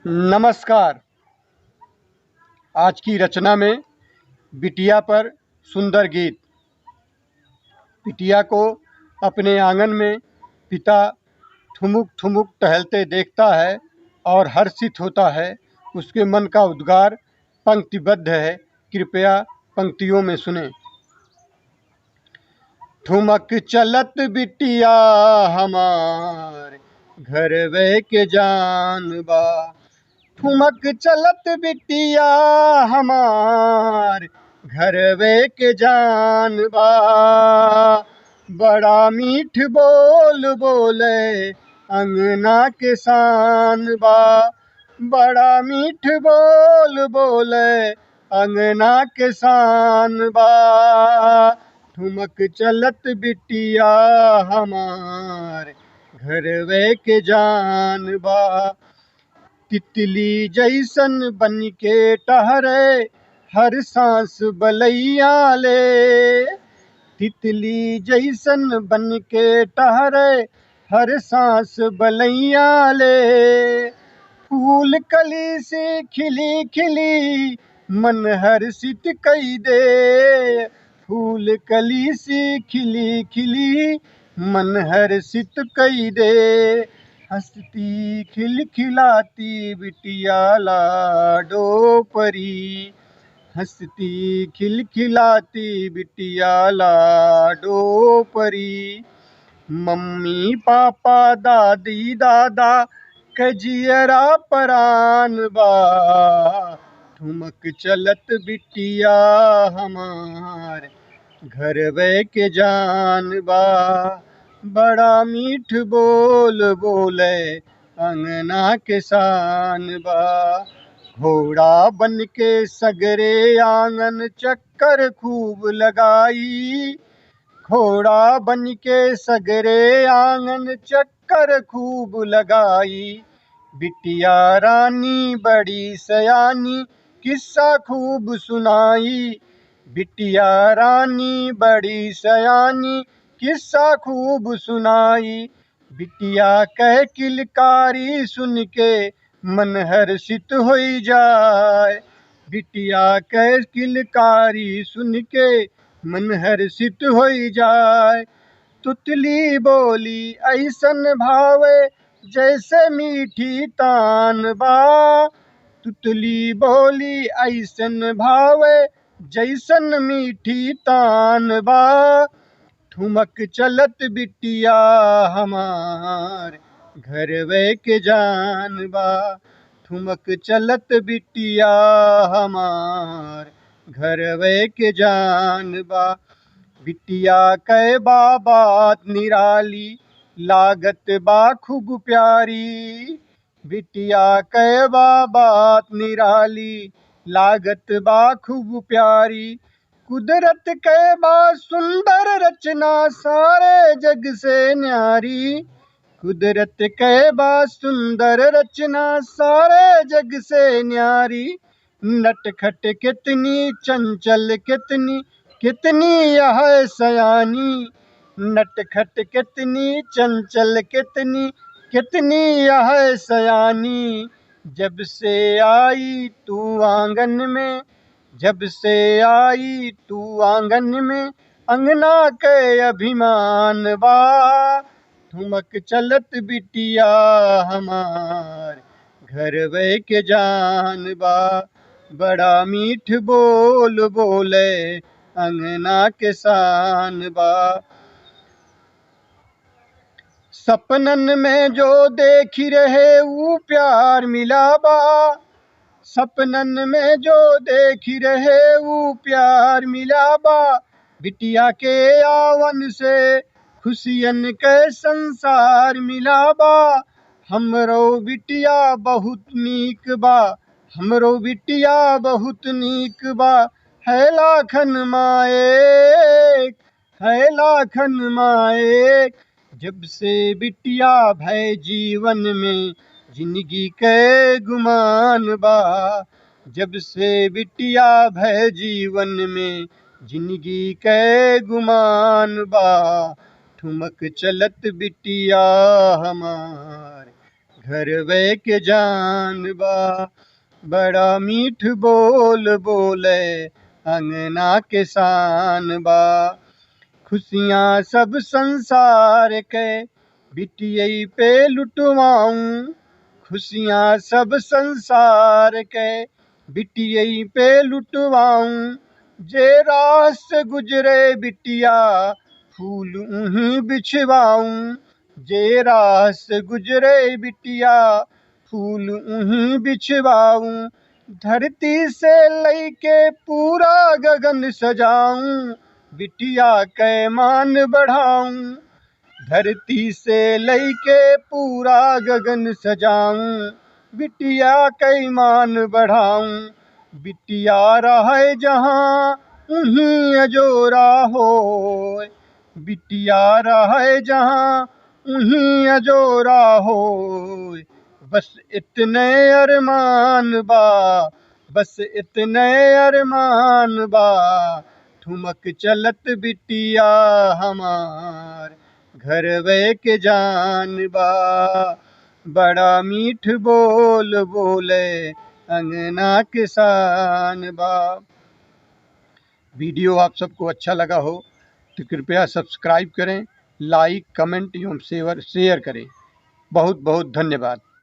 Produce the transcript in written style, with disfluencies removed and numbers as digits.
नमस्कार। आज की रचना में बिटिया पर सुंदर गीत। बिटिया को अपने आंगन में पिता ठुमुक ठुमुक टहलते देखता है और हर्षित होता है। उसके मन का उद्गार पंक्तिबद्ध है, कृपया पंक्तियों में सुने। ठुमक चलत बिटिया हमार, घरवे के जान बा। ठुमक चलत बिटिया हमार, घरवे के जान बा। बड़ा मीठ बोल बोले, अंगना के शान बा। बड़ा मीठ बोल बोले, अंगना के शान बा। ठुमक चलत बिटिया हमार, घरवे के जान बा। तितली जैसन बन के टहरे, हर सांस बलैया ले। तितली जैसन बन के टहरे, हर सांस बलैया ले। फूल कली से खिली खिली, मन हर्षित कई दे। फूल कली से खिली खिली, मन हर्षित कई दे। हंसती खिलखिलाती बिटिया लाडो परी। हंसती खिलखिलाती बिटिया लाडो परी। मम्मी पापा दादी दादा कजियरा परान बा। ठुमक चलत बिटिया हमार, घरवे के जान बा। बड़ा मीठ बोल बोले, अंगना के शान बा। घोड़ा बन के सगरे आंगन चक्कर खूब लगाई। घोड़ा बन के सगरे आंगन चक्कर खूब लगाई। बिटिया रानी बड़ी सयानी, किस्सा खूब सुनाई। बिटिया रानी बड़ी सयानी, किस्सा खूब सुनाई। बिटिया कह किलकारी सुन के, मन हर्षित होई जाए। बिटिया कह किलकारी सुन के, मन हर्षित होई जाए। तुतली बोली ऐसन भावे, जैसे मीठी तान बा। तुतली बोली ऐसन भावे, जैसन मीठी तान बा। ठुमक चलत बिटिया हमार, घरवे के जान बा। ठुमक चलत बिटिया हमार, घरवे के जान बा। बिटिया कै बात निराली, लागत बा खूब प्यारी। बिटिया कै बात निराली, लागत बा खूब प्यारी। कुदरत कै बा सुंदर रचना, सारे जग से न्यारी। कुदरत कै बा सुंदर रचना, सारे जग से न्यारी। नटखट कितनी चंचल कितनी, कितनी यह सयानी। नटखट कितनी चंचल कितनी, कितनी यह सयानी। जब से आई तू आंगन में, जब से आई तू आंगन में, अंगना के अभिमान बा। ठुमक चलत बिटिया हमार, घरवे के जान बा। बड़ा मीठ बोल बोले, अंगना के शान बा। सपनन में जो देखी रहे, वो प्यार मिला बा। सपनन में जो देखी रहे, वो प्यार मिला बा। बिटिया के आवन से खुशियन के संसार मिला बा। हमरो बिटिया बहुत नीक बा, हमरो बिटिया बहुत नीक बा। है लाखन माए, है लाखन माए। जब से बिटिया भय जीवन में, जिंदगी के गुमान बा। जब से बिटिया भय जीवन में, जिंदगी के गुमान बा। ठुमक चलत बिटिया हमार, घरवे के जान बा बड़ा मीठ बोल बोले अंगना के शान बा। खुशियाँ सब संसार के बिटिया पे लुटवाऊं, खुशियाँ सब संसार के बिटिया पे लुटवाऊं। जे राह से गुजरे बिटिया फूल उन्हीं बिछवाऊं, जे राह से गुजरे बिटिया फूल उन्हीं बिछवाऊं। धरती से लैके पूरा गगन सजाऊं, बिटिया कै मान बढ़ाऊं। धरती से लैके पूरा गगन सजाऊं, बिटिया कै मान बढ़ाऊं। बिटिया रहे जहाँ उन्हीं अजोरा होए, बिटिया रहे जहाँ उन्हीं अजोरा होए। बस इतने अरमान बा, बस इतने अरमान बा, ठुमक चलत बिटिया हमार घरवे के जान बा। बड़ा मीठ बोल बोले अंगना के शान बा। वीडियो आप सबको अच्छा लगा हो तो कृपया सब्सक्राइब करें, लाइक, कमेंट एवं शेयर करें। बहुत बहुत धन्यवाद।